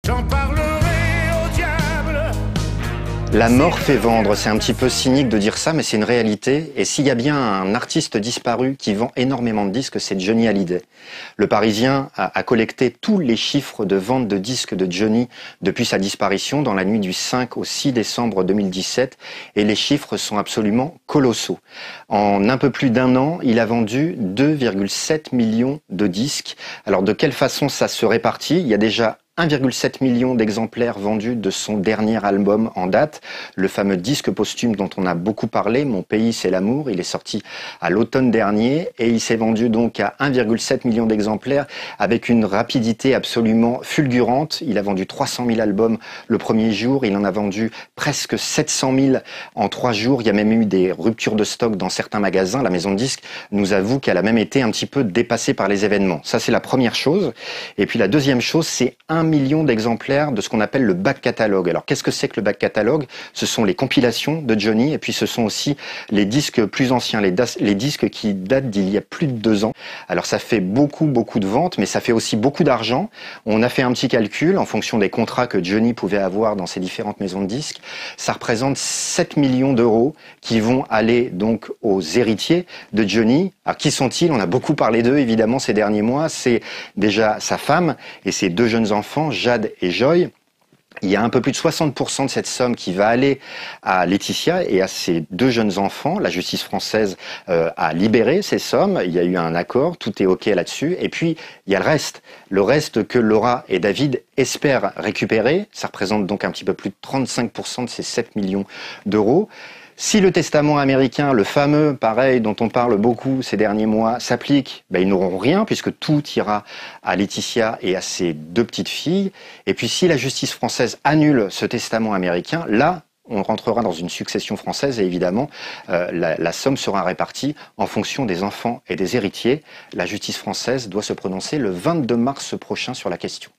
j'en parlerai au diable. La mort fait vendre, c'est un petit peu cynique de dire ça, mais c'est une réalité. Et s'il y a bien un artiste disparu qui vend énormément de disques, c'est Johnny Hallyday. Le Parisien a collecté tous les chiffres de vente de disques de Johnny depuis sa disparition dans la nuit du 5 au 6 décembre 2017. Et les chiffres sont absolument colossaux. En un peu plus d'un an, il a vendu 2,7 millions de disques. Alors de quelle façon ça se répartit? Il y a déjà 1,7 million d'exemplaires vendus de son dernier album en date, le fameux disque posthume dont on a beaucoup parlé, Mon pays c'est l'amour. Il est sorti à l'automne dernier et il s'est vendu donc à 1,7 million d'exemplaires avec une rapidité absolument fulgurante. Il a vendu 300 000 albums le premier jour, il en a vendu presque 700 000 en 3 jours. Il y a même eu des ruptures de stock dans certains magasins. La maison de disques nous avoue qu'elle a même été un petit peu dépassée par les événements. Ça, c'est la première chose. Et puis la deuxième chose, c'est 1 million d'exemplaires de ce qu'on appelle le back catalogue. Alors qu'est-ce que c'est que le back catalogue? Ce sont les compilations de Johnny et puis ce sont aussi les disques plus anciens, les disques qui datent d'il y a plus de 2 ans. Alors ça fait beaucoup de ventes, mais ça fait aussi beaucoup d'argent. On a fait un petit calcul en fonction des contrats que Johnny pouvait avoir dans ses différentes maisons de disques. Ça représente 7 millions d'euros qui vont aller donc aux héritiers de Johnny. Alors qui sont-ils? On a beaucoup parlé d'eux évidemment ces derniers mois. C'est déjà sa femme et ses 2 jeunes enfants, Jade et Joy. Il y a un peu plus de 60% de cette somme qui va aller à Laetitia et à ses 2 jeunes enfants. La justice française a libéré ces sommes. Il y a eu un accord, tout est OK là-dessus. Et puis, il y a le reste que Laura et David espèrent récupérer. Ça représente donc un petit peu plus de 35% de ces 7 millions d'euros. Si le testament américain, le fameux, pareil, dont on parle beaucoup ces derniers mois, s'applique, ils n'auront rien puisque tout ira à Laetitia et à ses 2 petites filles. Et puis si la justice française annule ce testament américain, là, on rentrera dans une succession française et évidemment, la somme sera répartie en fonction des enfants et des héritiers. La justice française doit se prononcer le 22 mars prochain sur la question.